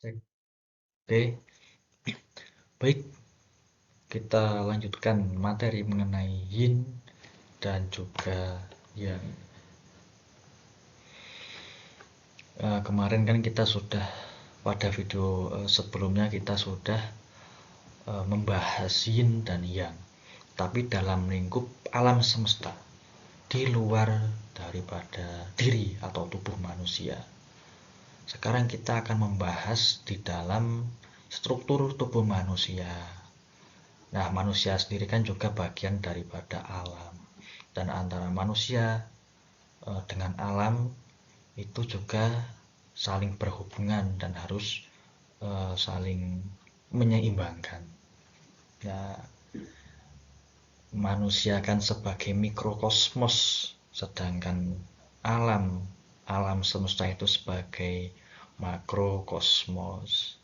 Oke, baik, kita lanjutkan materi mengenai yin dan juga yang kemarin kan kita sudah pada video sebelumnya kita sudah membahas yin dan yang, tapi dalam lingkup alam semesta, di luar daripada diri atau tubuh manusia. Sekarang kita akan membahas di dalam struktur tubuh manusia. Nah, manusia sendiri kan juga bagian daripada alam. Dan antara manusia dengan alam itu juga saling berhubungan dan harus saling menyeimbangkan. Nah, manusia kan sebagai mikrokosmos, sedangkan alam semesta itu sebagai makrokosmos.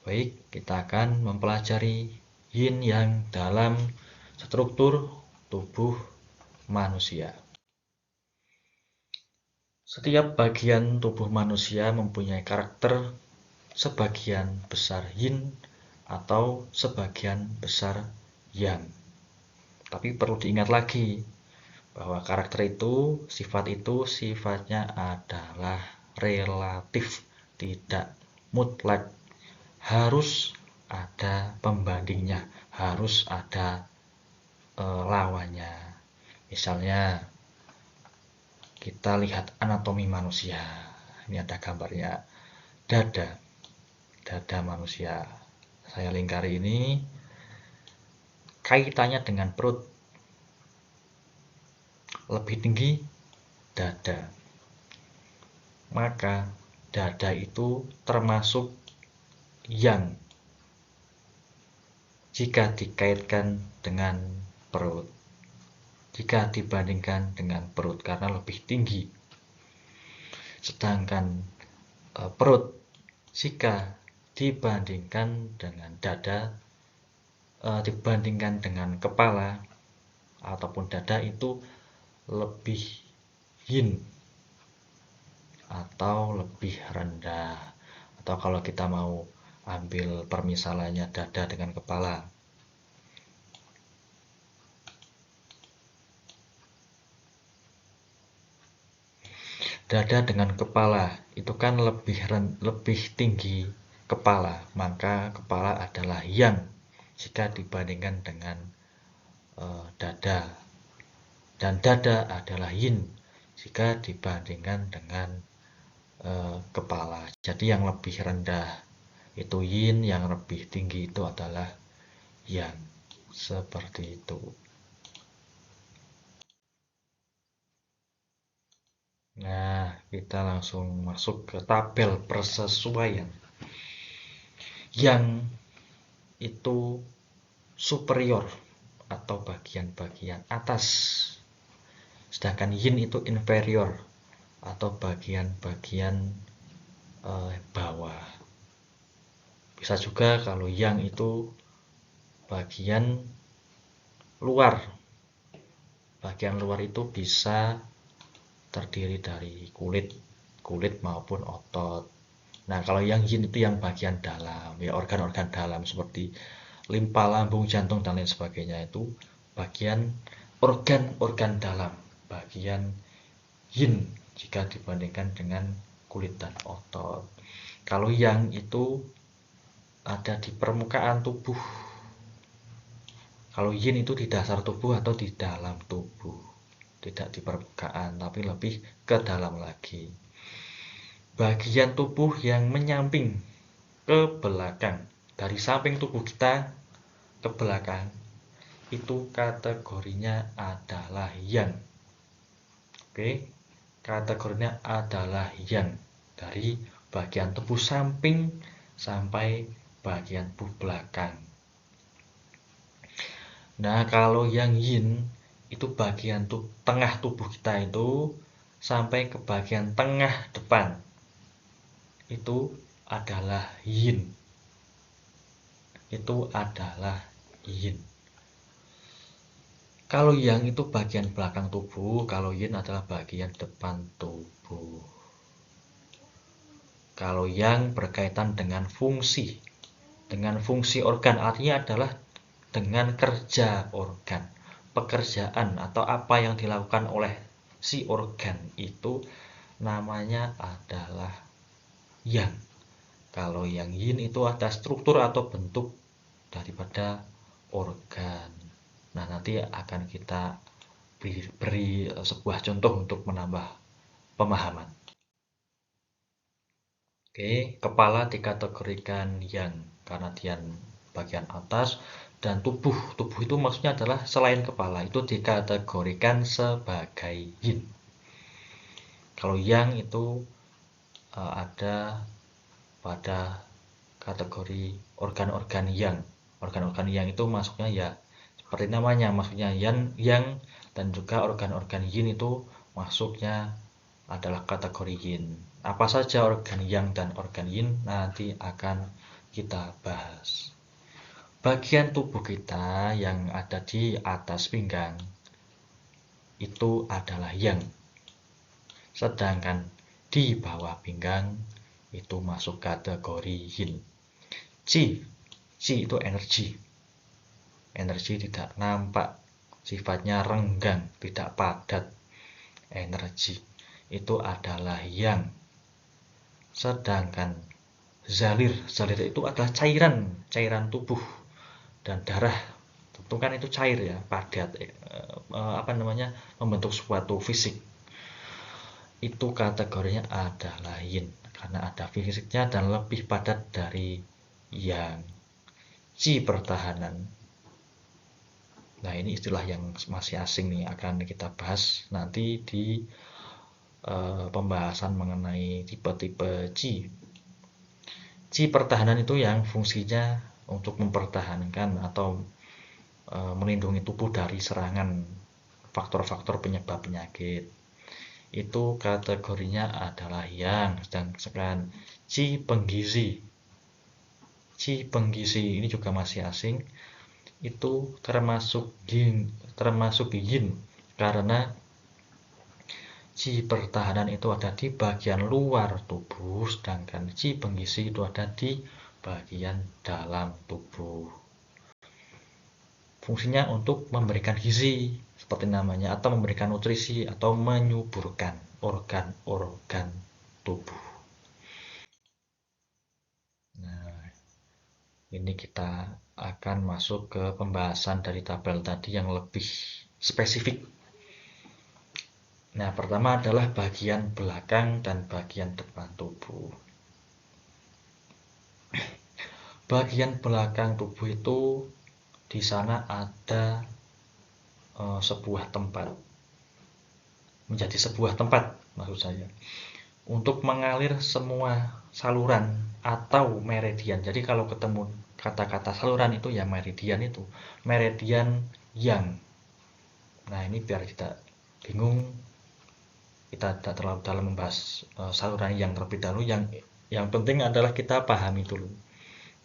Baik, kita akan mempelajari yin yang dalam struktur tubuh manusia. Setiap bagian tubuh manusia mempunyai karakter sebagian besar yin atau sebagian besar yang. Tapi perlu diingat lagi bahwa karakter itu, sifatnya adalah relatif, tidak mutlak. Harus ada pembandingnya, harus ada lawannya. Misalnya kita lihat anatomi manusia. Ini ada gambarnya dada manusia. Saya lingkari ini kaitannya dengan perut. Lebih tinggi dada. Maka dada itu termasuk yang jika dikaitkan dengan perut, jika dibandingkan dengan perut karena lebih tinggi. Sedangkan perut jika dibandingkan dengan dada, dibandingkan dengan kepala ataupun dada itu lebih yin atau lebih rendah. Atau kalau kita mau ambil permisalannya dada dengan kepala, dada dengan kepala itu kan lebih tinggi kepala, maka kepala adalah yang jika dibandingkan dengan dada, dan dada adalah yin jika dibandingkan dengan kepala. Jadi yang lebih rendah itu yin, yang lebih tinggi itu adalah yang. Seperti itu. Nah, kita langsung masuk ke tabel persesuaian. Yang itu superior atau bagian-bagian atas, sedangkan yin itu inferior atau bagian-bagian bawah. Bisa juga kalau yang itu bagian luar. Bagian luar itu bisa terdiri dari kulit maupun otot. Nah, kalau yang yin itu yang bagian dalam, ya organ-organ dalam seperti limpa, lambung, jantung dan lain sebagainya itu bagian organ-organ dalam, bagian yin jika dibandingkan dengan kulit dan otot. Kalau yang itu ada di permukaan tubuh. Kalau yin itu di dasar tubuh atau di dalam tubuh. Tidak di permukaan, tapi lebih ke dalam lagi. Bagian tubuh yang menyamping ke belakang, dari samping tubuh kita ke belakang, itu kategorinya adalah yang. Oke, kategorinya adalah yang, dari bagian tubuh samping sampai bagian tubuh belakang. Nah, kalau yang yin itu bagian tengah tubuh kita itu sampai ke bagian tengah depan, itu adalah yin. Itu adalah yin. Kalau yang itu bagian belakang tubuh, kalau yin adalah bagian depan tubuh. Kalau yang berkaitan dengan fungsi organ, artinya adalah dengan kerja organ, pekerjaan atau apa yang dilakukan oleh si organ itu namanya adalah yang. Kalau yang yin itu ada struktur atau bentuk daripada organ. Nah, nanti akan kita beri sebuah contoh untuk menambah pemahaman. Oke, kepala dikategorikan yang karena dia bagian atas, dan tubuh itu maksudnya adalah selain kepala itu dikategorikan sebagai yin. Kalau yang itu ada pada kategori organ-organ yang. Organ-organ yang itu masuknya ya seperti namanya, maksudnya yang, dan juga organ-organ yin itu masuknya adalah kategori yin. Apa saja organ yang dan organ yin nanti akan kita bahas. Bagian tubuh kita yang ada di atas pinggang itu adalah yang. Sedangkan di bawah pinggang itu masuk kategori yin. Qi itu energi. Energi tidak nampak, sifatnya renggang, tidak padat. Energi itu adalah yang. Sedangkan zalir itu adalah cairan tubuh dan darah. Tentu kan itu cair ya, padat, membentuk suatu fisik. Itu kategorinya adalah yin karena ada fisiknya dan lebih padat dari yang. Qi pertahanan. Nah, ini istilah yang masih asing nih, akan kita bahas nanti di pembahasan mengenai tipe-tipe qi. Qi pertahanan itu yang fungsinya untuk mempertahankan atau melindungi tubuh dari serangan faktor-faktor penyebab penyakit. Itu kategorinya adalah yang. Sedangkan qi penggizi. Qi penggizi ini juga masih asing. Itu termasuk yin karena qi pertahanan itu ada di bagian luar tubuh, sedangkan qi penggizi itu ada di bagian dalam tubuh. Fungsinya untuk memberikan gizi seperti namanya, atau memberikan nutrisi atau menyuburkan organ-organ tubuh. Nah, ini kita akan masuk ke pembahasan dari tabel tadi yang lebih spesifik. Nah, pertama adalah bagian belakang dan bagian depan tubuh. Bagian belakang tubuh itu di sana ada sebuah tempat, menjadi sebuah tempat maksud saya, untuk mengalir semua saluran atau meridian. Jadi kalau ketemu kata-kata saluran itu ya meridian yang. Nah, ini biar kita bingung, kita tidak terlalu dalam membahas saluran yang terlebih dahulu. Yang penting adalah kita pahami dulu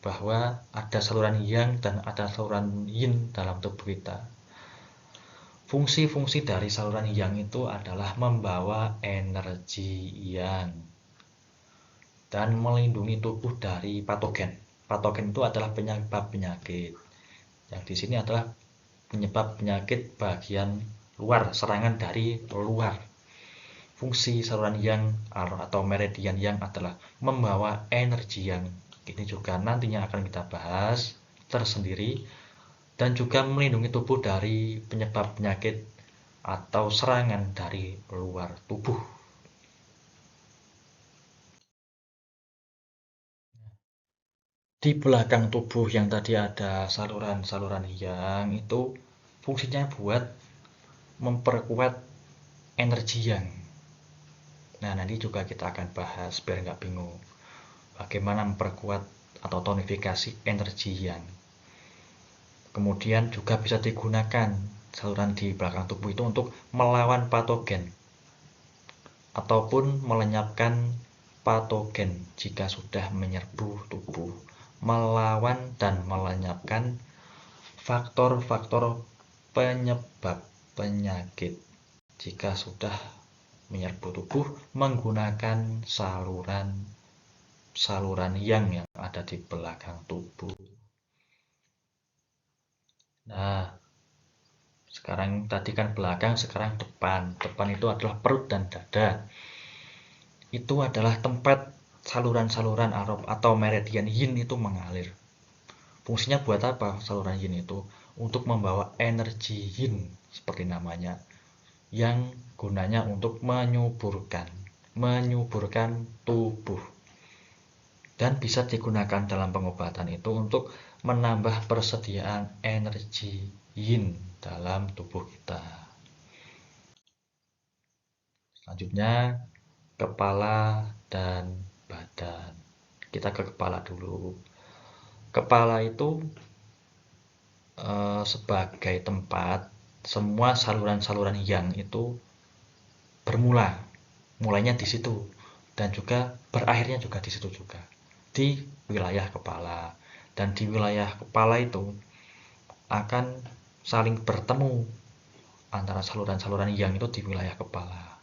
bahwa ada saluran yang dan ada saluran yin dalam tubuh kita. Fungsi-fungsi dari saluran yang itu adalah membawa energi yang dan melindungi tubuh dari patogen. Patogen itu adalah penyebab penyakit. Yang di sini adalah penyebab penyakit bagian luar, serangan dari luar. Fungsi saluran yang atau meridian yang adalah membawa energi yang. Ini juga nantinya akan kita bahas tersendiri, dan juga melindungi tubuh dari penyebab penyakit atau serangan dari luar tubuh. Di belakang tubuh yang tadi ada saluran-saluran yang itu fungsinya buat memperkuat energi yang. Nah, nanti juga kita akan bahas biar nggak bingung bagaimana memperkuat atau tonifikasi energi yang. Kemudian juga bisa digunakan saluran di belakang tubuh itu untuk melawan patogen ataupun melenyapkan patogen jika sudah menyerbu tubuh, melawan dan melenyapkan faktor-faktor penyebab penyakit jika sudah menyerbu tubuh menggunakan saluran saluran yang ada di belakang tubuh. Nah, sekarang tadi kan belakang, sekarang depan. Depan itu adalah perut dan dada. Itu adalah tempat saluran-saluran atau meridian yin itu mengalir. Fungsinya buat apa saluran yin itu? Untuk membawa energi yin seperti namanya, yang gunanya untuk menyuburkan tubuh. Dan bisa digunakan dalam pengobatan itu untuk menambah persediaan energi yin dalam tubuh kita. Selanjutnya, kepala dan badan. Kita ke kepala dulu. Kepala itu sebagai tempat semua saluran-saluran yang itu bermula. Mulainya di situ dan juga berakhirnya juga di situ juga. Di wilayah kepala. Dan di wilayah kepala itu akan saling bertemu antara saluran-saluran yang itu di wilayah kepala.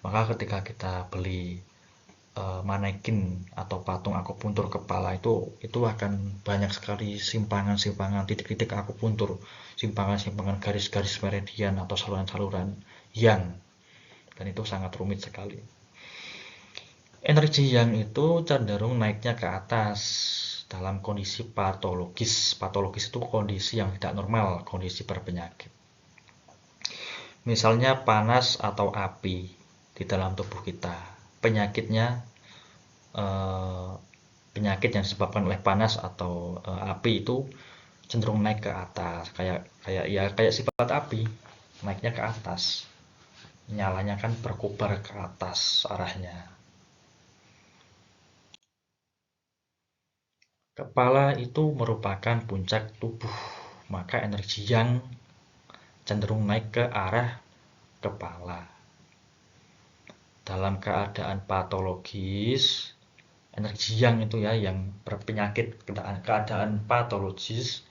Maka ketika kita beli manekin atau patung akupuntur kepala itu akan banyak sekali simpangan-simpangan titik-titik akupuntur, simpangan-simpangan garis-garis meridian atau saluran-saluran yang, dan itu sangat rumit sekali. Energi yang itu cenderung naiknya ke atas dalam kondisi patologis. Patologis itu kondisi yang tidak normal, kondisi berpenyakit. Misalnya panas atau api di dalam tubuh kita. Penyakit yang disebabkan oleh panas atau api itu cenderung naik ke atas, kayak sifat api, naiknya ke atas, nyalanya kan berkobar ke atas arahnya. Kepala itu merupakan puncak tubuh, maka energi yang cenderung naik ke arah kepala. Dalam keadaan patologis, energi yang itu ya, yang berpenyakit, keadaan patologis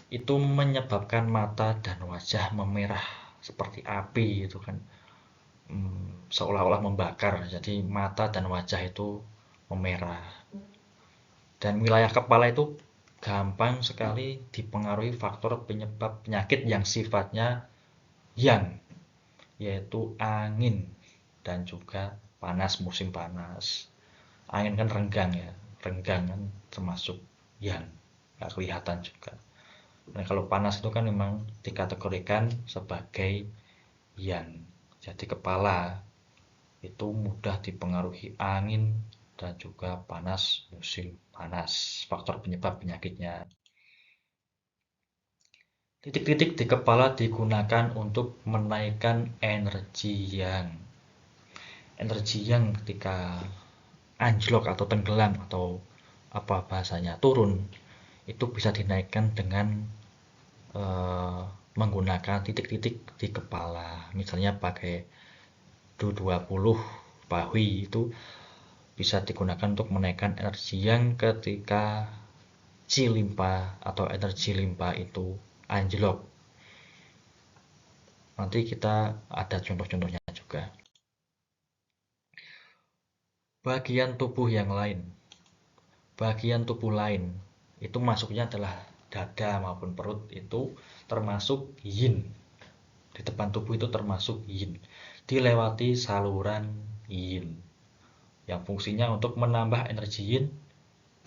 itu menyebabkan mata dan wajah memerah seperti api itu kan, seolah-olah membakar. Jadi mata dan wajah itu memerah. Dan wilayah kepala itu gampang sekali dipengaruhi faktor penyebab penyakit yang sifatnya yang, yaitu angin dan juga panas, musim panas. Angin kan renggang ya, renggang kan termasuk yang, nggak kelihatan juga. Nah, kalau panas itu kan memang dikategorikan sebagai yang. Jadi kepala itu mudah dipengaruhi angin dan juga panas, musim panas, faktor penyebab penyakitnya. Titik-titik di kepala digunakan untuk menaikkan energi yang. Energi yang ketika anjlok atau tenggelam atau apa bahasanya turun, itu bisa dinaikkan dengan menggunakan titik-titik di kepala. Misalnya pakai Du20 Pahui itu bisa digunakan untuk menaikkan energi yang ketika limpa atau energi limpa itu anjlok. Nanti kita ada contoh-contohnya juga. Bagian tubuh yang lain. Bagian tubuh lain itu masuknya adalah dada maupun perut, itu termasuk yin. Di depan tubuh itu termasuk yin. Dilewati saluran yin yang fungsinya untuk menambah energi yin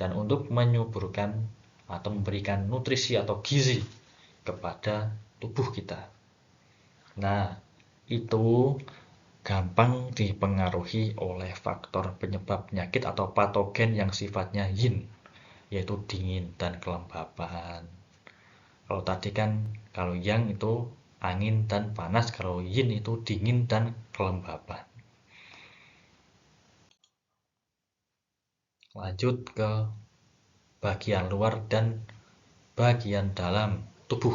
dan untuk menyuburkan atau memberikan nutrisi atau gizi kepada tubuh kita. Nah, itu gampang dipengaruhi oleh faktor penyebab penyakit atau patogen yang sifatnya yin, yaitu dingin dan kelembapan. Kalau tadi kan, kalau yang itu angin dan panas, kalau yin itu dingin dan kelembapan. Lanjut ke bagian luar dan bagian dalam tubuh.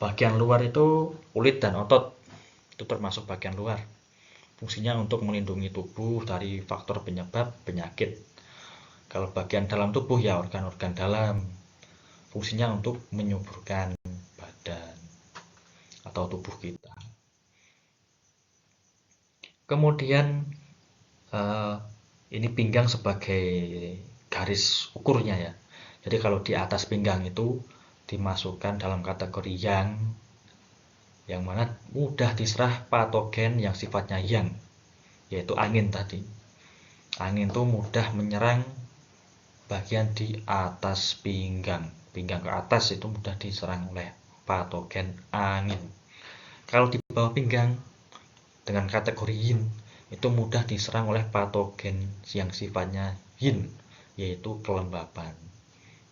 Bagian luar itu kulit dan otot, itu termasuk bagian luar. Fungsinya untuk melindungi tubuh dari faktor penyebab penyakit. Kalau bagian dalam tubuh ya organ-organ dalam, fungsinya untuk menyuburkan badan atau tubuh kita. Kemudian Ini pinggang sebagai garis ukurnya ya. Jadi kalau di atas pinggang itu dimasukkan dalam kategori yang mana mudah diserah patogen yang sifatnya yang, yaitu angin tadi. Angin itu mudah menyerang bagian di atas pinggang. Pinggang ke atas itu mudah diserang oleh patogen angin. Kalau di bawah pinggang dengan kategori yin itu mudah diserang oleh patogen yang sifatnya yin, yaitu kelembapan.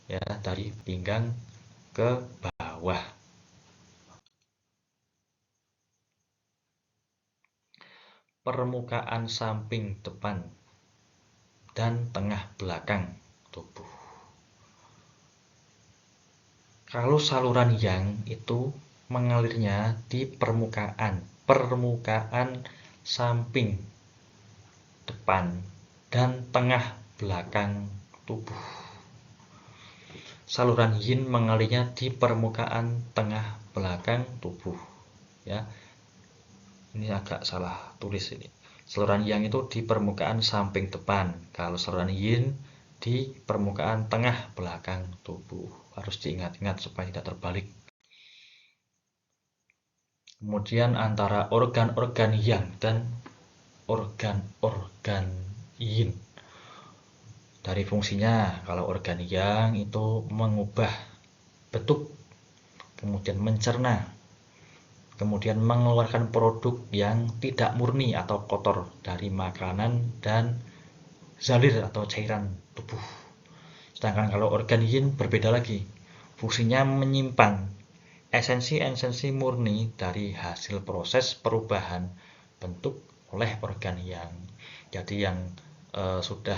Ya, dari pinggang ke bawah. Permukaan samping depan dan tengah belakang tubuh. Kalau saluran yang itu mengalirnya di permukaan samping depan dan tengah belakang tubuh. Saluran yin mengalirnya di permukaan tengah belakang tubuh. Ya, ini agak salah tulis ini. Saluran yang itu di permukaan samping depan. Kalau saluran yin di permukaan tengah belakang tubuh. Harus diingat-ingat supaya tidak terbalik. Kemudian antara organ-organ yang dan organ-organ yin. Dari fungsinya, kalau organ yang itu mengubah bentuk, kemudian mencerna, kemudian mengeluarkan produk yang tidak murni atau kotor dari makanan dan zalir atau cairan tubuh. Sedangkan kalau organ yin berbeda lagi, fungsinya menyimpan esensi-esensi murni dari hasil proses perubahan bentuk oleh organ yang. Jadi yang sudah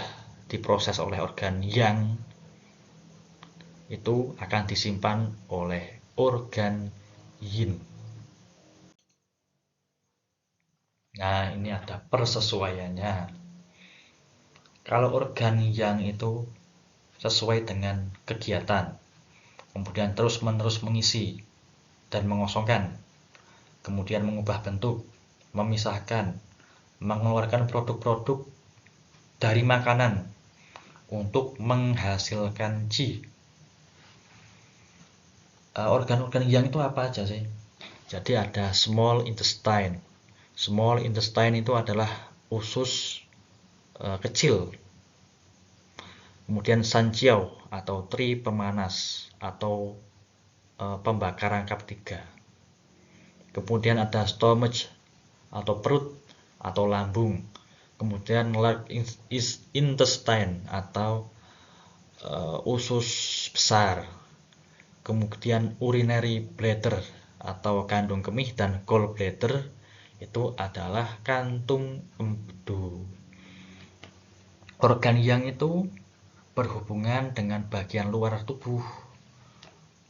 diproses oleh organ yang itu akan disimpan oleh organ yin. Nah, ini ada persesuaiannya. Kalau organ yang itu sesuai dengan kegiatan, kemudian terus-menerus mengisi dan mengosongkan, kemudian mengubah bentuk, memisahkan, mengeluarkan produk-produk dari makanan untuk menghasilkan qi. Organ-organ yang itu apa aja sih? Jadi ada small intestine. Small intestine itu adalah usus kecil. Kemudian sanjiao atau tri pemanas atau pembakar rangkap 3. Kemudian ada stomach atau perut atau lambung. Kemudian large intestine atau usus besar. Kemudian urinary bladder atau kandung kemih dan gallbladder itu adalah kantung empedu. Organ yang itu berhubungan dengan bagian luar tubuh.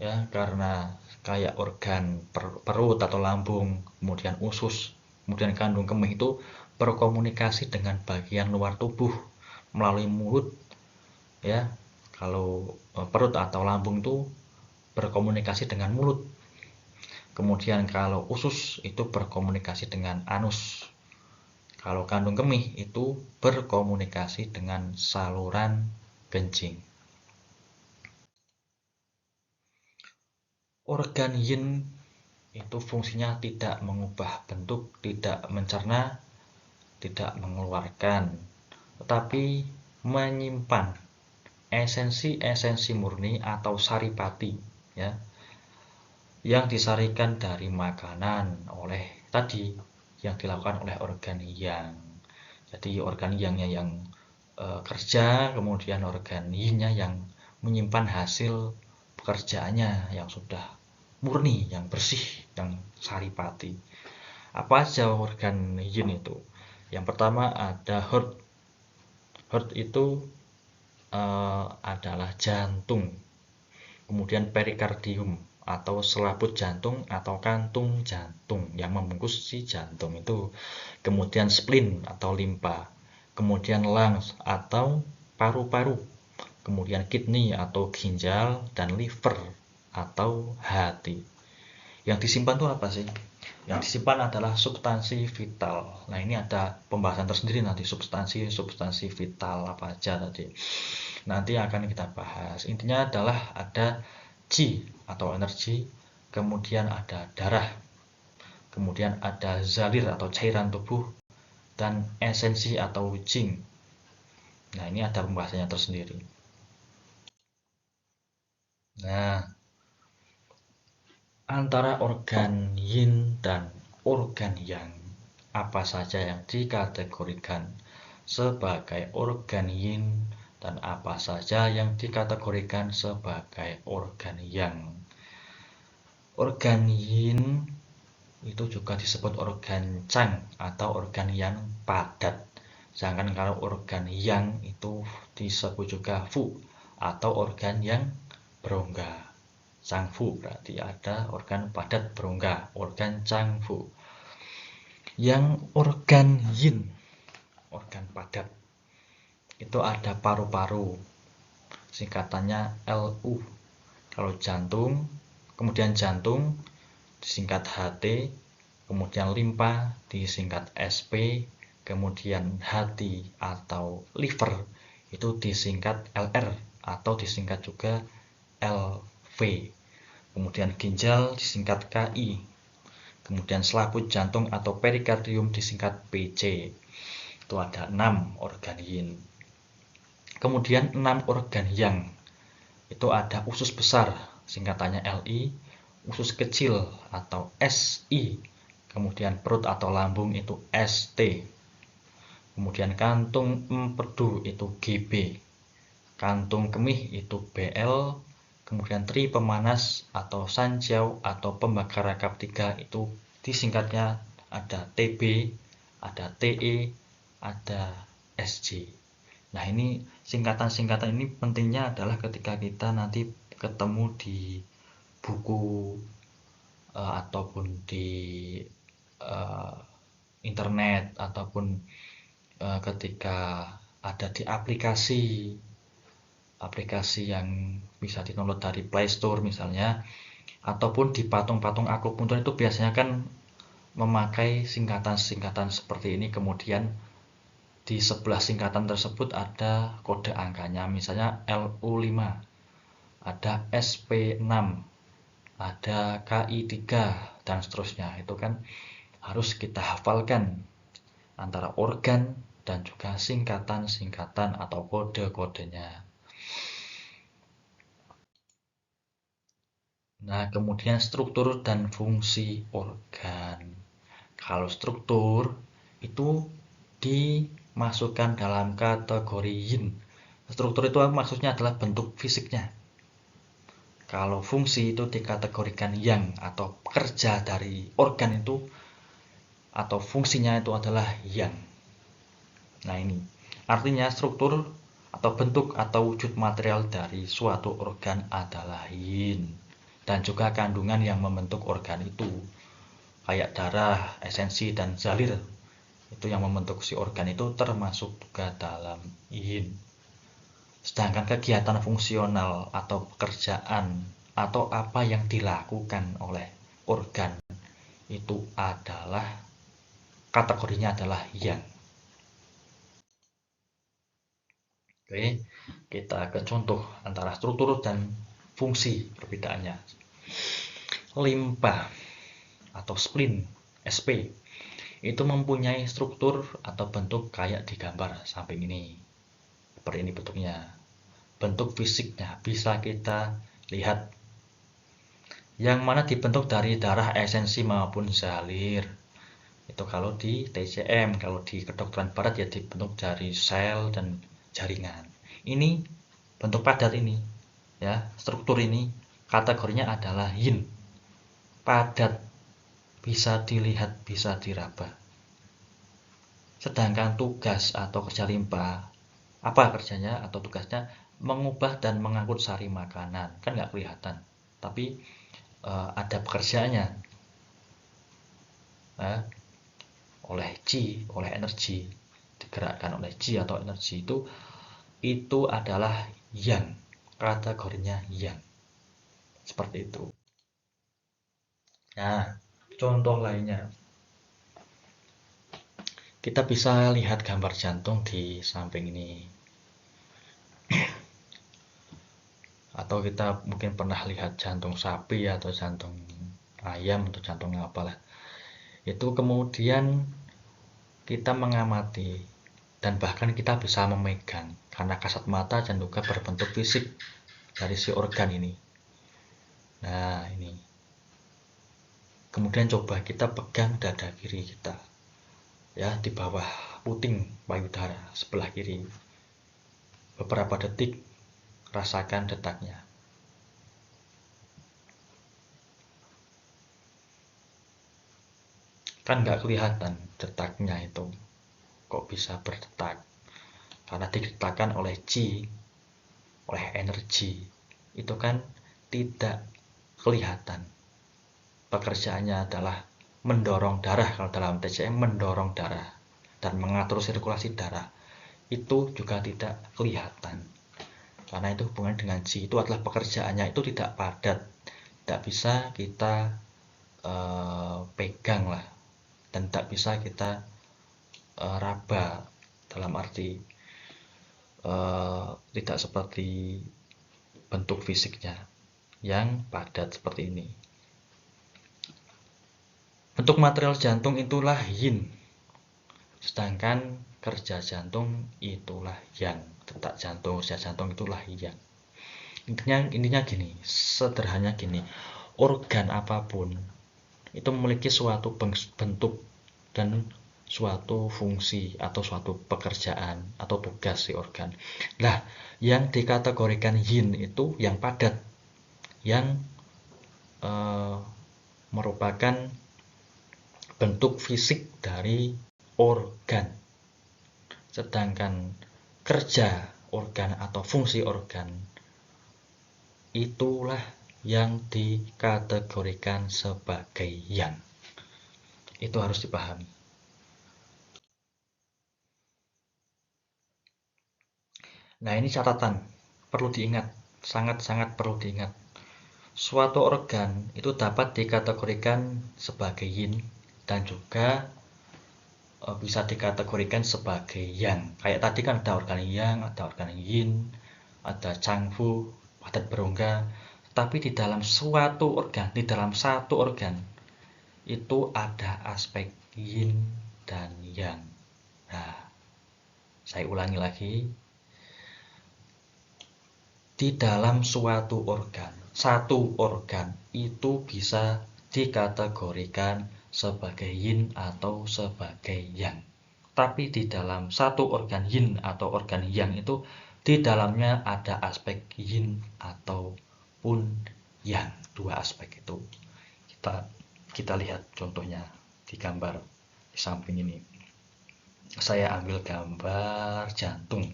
Ya, karena kayak organ perut atau lambung, kemudian usus, kemudian kandung kemih itu berkomunikasi dengan bagian luar tubuh melalui mulut. Ya, kalau perut atau lambung itu berkomunikasi dengan mulut. Kemudian kalau usus itu berkomunikasi dengan anus. Kalau kandung kemih itu berkomunikasi dengan saluran kencing. Organ yin itu fungsinya tidak mengubah bentuk, tidak mencerna, tidak mengeluarkan, tetapi menyimpan esensi-esensi murni atau saripati, ya, yang disarikan dari makanan oleh tadi yang dilakukan oleh organ yang. Jadi organ yangnya yang kerja, kemudian organ yin-nya yang menyimpan hasil pekerjaannya yang sudah murni, yang bersih, yang saripati. Apa aja organ yin itu? Yang pertama ada heart. Heart itu adalah jantung. Kemudian perikardium atau selaput jantung atau kantung jantung yang membungkus si jantung itu. Kemudian spleen atau limpa. Kemudian lungs atau paru-paru. Kemudian kidney atau ginjal dan liver atau hati. Yang disimpan itu apa sih? Yang disimpan adalah substansi vital. Nah, ini ada pembahasan tersendiri nanti, substansi vital apa aja tadi. Nanti akan kita bahas. Intinya adalah ada Qi atau energi, kemudian ada darah, kemudian ada zalir atau cairan tubuh, dan esensi atau Jing. Nah, ini ada pembahasannya tersendiri. Nah, antara organ yin dan organ yang, apa saja yang dikategorikan sebagai organ yin dan apa saja yang dikategorikan sebagai organ yang. Organ yin itu juga disebut organ chang atau organ yang padat. Sedangkan kalau organ yang itu disebut juga fu atau organ yang berongga. Changfu berarti ada organ padat berongga, organ changfu. Yang organ yin, organ padat, itu ada paru-paru, singkatannya LU. Kalau jantung, kemudian jantung disingkat HT, kemudian limpa disingkat SP, kemudian hati atau liver itu disingkat LR atau disingkat juga LV, kemudian ginjal disingkat KI, kemudian selaput jantung atau perikardium disingkat PC. Itu ada 6 organ yin. Kemudian 6 organ yang, itu ada usus besar singkatannya LI, usus kecil atau SI, kemudian perut atau lambung itu ST, kemudian kantung empedu itu GB, kantung kemih itu BL, kemudian tri pemanas atau sanjiao atau pembakar rakap 3 itu disingkatnya ada TB, ada TE, ada SJ. Nah, ini singkatan-singkatan ini pentingnya adalah ketika kita nanti ketemu di buku ataupun di internet ataupun ketika ada di aplikasi yang bisa di-download dari Play Store misalnya, ataupun di patung-patung akupuntur itu biasanya kan memakai singkatan-singkatan seperti ini, kemudian di sebelah singkatan tersebut ada kode angkanya, misalnya LU5, ada SP6, ada KI3, dan seterusnya. Itu kan harus kita hafalkan antara organ dan juga singkatan-singkatan atau kode-kodenya. Nah, kemudian struktur dan fungsi organ. Kalau struktur itu dimasukkan dalam kategori yin. Struktur itu maksudnya adalah bentuk fisiknya. Kalau fungsi itu dikategorikan yang, atau kerja dari organ itu atau fungsinya itu adalah yang. Nah, ini artinya struktur atau bentuk atau wujud material dari suatu organ adalah yin, dan juga kandungan yang membentuk organ itu, kayak darah, esensi, dan zalir, itu yang membentuk si organ itu termasuk juga dalam yin. Sedangkan kegiatan fungsional atau pekerjaan atau apa yang dilakukan oleh organ itu adalah kategorinya adalah yang. Oke, kita ke contoh antara struktur dan fungsi perbedaannya. Limpa atau spleen SP itu mempunyai struktur atau bentuk kayak di gambar samping ini. Seperti ini bentuknya. Bentuk fisiknya bisa kita lihat, yang mana dibentuk dari darah, esensi maupun zalir. Itu kalau di TCM, kalau di kedokteran barat ya dibentuk dari sel dan jaringan. Ini bentuk padat ini, ya, struktur ini kategorinya adalah yin. Padat, bisa dilihat, bisa diraba. Sedangkan tugas atau kerja limpa, apa kerjanya atau tugasnya? Mengubah dan mengangkut sari makanan. Kan nggak kelihatan, tapi ada pekerjaannya, oleh Qi, oleh energi, digerakkan oleh Qi atau energi itu adalah yang, kategorinya yang, seperti itu. Nah, Contoh lainnya, kita bisa lihat gambar jantung di samping ini. Atau kita mungkin pernah lihat jantung sapi atau jantung ayam atau jantung apalah. Itu kemudian kita mengamati dan bahkan kita bisa memegang karena kasat mata dan juga berbentuk fisik dari si organ ini. Nah, ini. Kemudian coba kita pegang dada kiri kita. Ya, di bawah puting payudara sebelah kiri. Beberapa detik rasakan detaknya. Kan nggak kelihatan detaknya itu. Kok bisa berdetak? Karena digerakkan oleh chi, oleh energi. Itu kan tidak kelihatan. Pekerjaannya adalah mendorong darah, kalau dalam TCM mendorong darah dan mengatur sirkulasi darah. Itu juga tidak kelihatan. Karena itu hubungan dengan chi, itu adalah pekerjaannya itu tidak padat. Tidak bisa kita pegang lah. Dan tak bisa kita raba, dalam arti tidak seperti bentuk fisiknya yang padat seperti ini. Bentuk material jantung itulah yin, sedangkan kerja jantung itulah yang. Detak jantung, usia jantung itulah yang. Intinya gini, sederhananya gini, organ apapun itu memiliki suatu bentuk dan suatu fungsi atau suatu pekerjaan atau tugas si organ. Nah, yang dikategorikan yin itu yang padat, yang merupakan bentuk fisik dari organ. Sedangkan kerja organ atau fungsi organ itulah yang dikategorikan sebagai yang. Itu harus dipahami. Nah, ini catatan, perlu diingat, sangat-sangat perlu diingat. Suatu organ itu dapat dikategorikan sebagai yin dan juga bisa dikategorikan sebagai yang. Kayak tadi kan ada organ yang, ada organ yin, ada changfu, padat berongga. Tapi di dalam suatu organ, di dalam satu organ itu ada aspek yin dan yang. Nah, saya ulangi lagi. Di dalam suatu organ, satu organ itu bisa dikategorikan sebagai yin atau sebagai yang. Tapi di dalam satu organ yin atau organ yang itu di dalamnya ada aspek yin ataupun yang. Dua aspek itu. Kita lihat contohnya di gambar di samping ini. Saya ambil gambar jantung.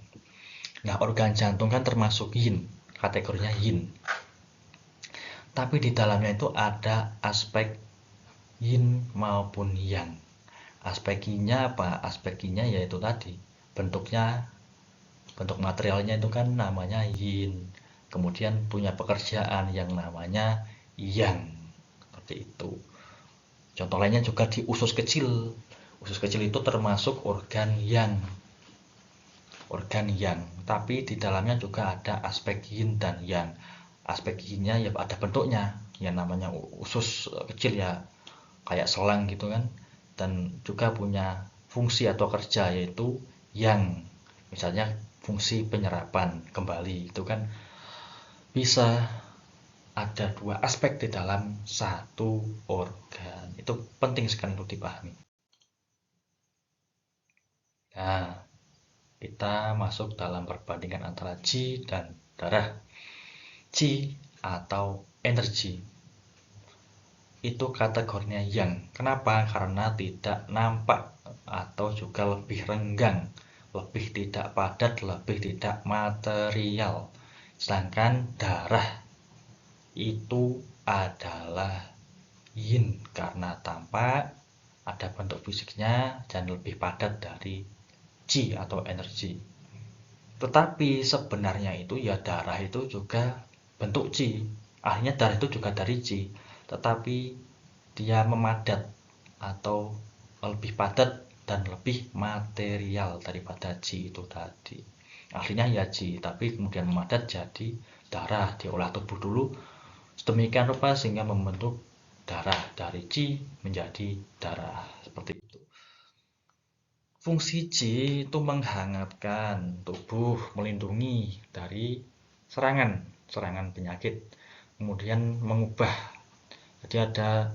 Nah, organ jantung kan termasuk yin, kategorinya yin. Tapi di dalamnya itu ada aspek yin maupun yang. Aspek yin-nya apa? Aspek yin-nya yaitu tadi, bentuknya, bentuk materialnya itu kan namanya yin. Kemudian punya pekerjaan yang namanya yang. Seperti itu. Contoh lainnya juga di usus kecil. Usus kecil itu termasuk organ yang. Organ yang, tapi di dalamnya juga ada aspek yin dan yang. Aspek yin-nya ya ada bentuknya, yang namanya usus kecil ya, kayak selang gitu kan, dan juga punya fungsi atau kerja yaitu yang. Misalnya fungsi penyerapan kembali itu kan bisa ada dua aspek di dalam satu organ. Itu penting sekali untuk dipahami. Nah, kita masuk dalam perbandingan antara chi dan darah. Chi atau energi itu kategorinya yang. Kenapa? Karena tidak nampak atau juga lebih renggang, lebih tidak padat, lebih tidak material. Sedangkan darah itu adalah yin karena tampak, ada bentuk fisiknya dan lebih padat dari chi atau energi. Tetapi sebenarnya itu ya darah itu juga bentuk chi. Akhirnya darah itu juga dari chi. Tetapi dia memadat atau lebih padat dan lebih material daripada Ji itu tadi. Aslinya ya Ji, tapi kemudian memadat jadi darah, diolah tubuh dulu sedemikian rupa sehingga membentuk darah, dari Ji menjadi darah, seperti itu. Fungsi Ji itu menghangatkan tubuh, melindungi dari serangan penyakit, kemudian mengubah. Jadi ada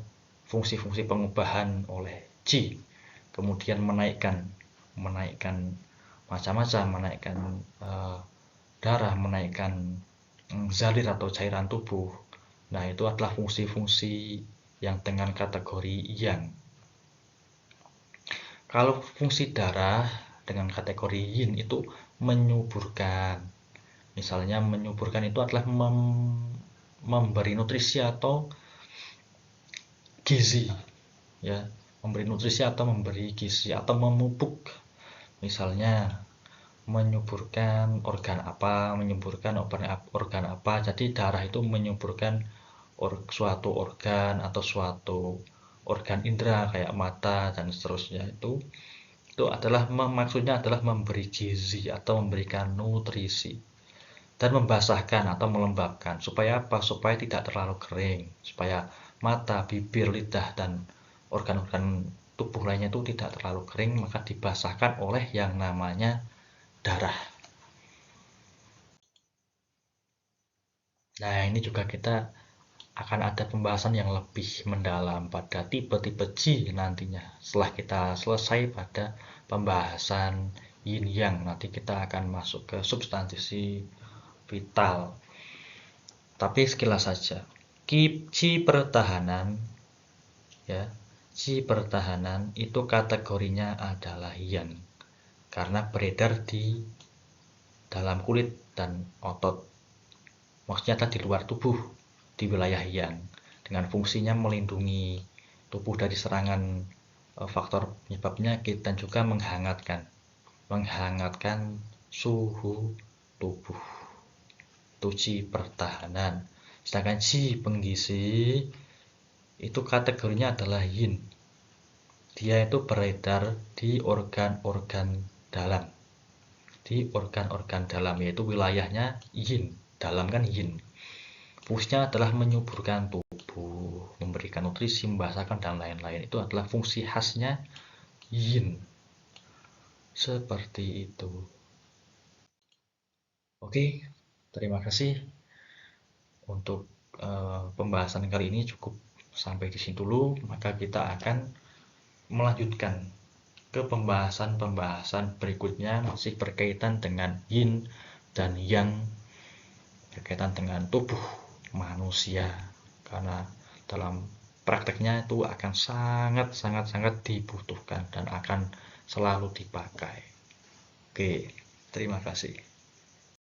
fungsi-fungsi pengubahan oleh Ji, kemudian menaikkan macam-macam, menaikkan darah, menaikkan zalir atau cairan tubuh. Nah, itu adalah fungsi-fungsi yang dengan kategori yang. Kalau fungsi darah dengan kategori yin itu menyuburkan. Misalnya menyuburkan itu adalah memberi nutrisi atau gizi, ya, memberi nutrisi atau memberi gizi atau memupuk. Misalnya menyuburkan organ apa, organ apa. Jadi darah itu menyuburkan suatu organ atau suatu organ indera kayak mata dan seterusnya. Itu adalah maksudnya adalah memberi gizi atau memberikan nutrisi dan membasahkan atau melembabkan. Supaya apa? Supaya tidak terlalu kering, supaya mata, bibir, lidah dan organ-organ tubuh lainnya itu tidak terlalu kering, maka dibasahkan oleh yang namanya darah. Nah, ini juga kita akan ada pembahasan yang lebih mendalam pada tipe-tipe Ji nantinya. Setelah kita selesai pada pembahasan yin yang, nanti kita akan masuk ke substansi vital. Tapi sekilas saja. Ji pertahanan, ya, Ji pertahanan itu kategorinya adalah yang, karena beredar di dalam kulit dan otot. Maksudnya ada di luar tubuh, di wilayah yang, dengan fungsinya melindungi tubuh dari serangan faktor penyebab penyakit dan juga menghangatkan suhu tubuh. Itu Ji pertahanan. Sedangkan Ji penggizi itu kategorinya adalah yin. Dia itu beredar di organ-organ dalam. Di organ-organ dalam, yaitu wilayahnya yin. Dalam kan yin. Fungsinya adalah menyuburkan tubuh, memberikan nutrisi, membasahkan dan lain-lain. Itu adalah fungsi khasnya yin. Seperti itu. Oke, terima kasih untuk pembahasan kali ini cukup sampai di sini dulu. Maka kita akan melanjutkan ke pembahasan berikutnya, masih berkaitan dengan yin dan yang, berkaitan dengan tubuh manusia, karena dalam prakteknya itu akan sangat dibutuhkan dan akan selalu dipakai. Oke, terima kasih.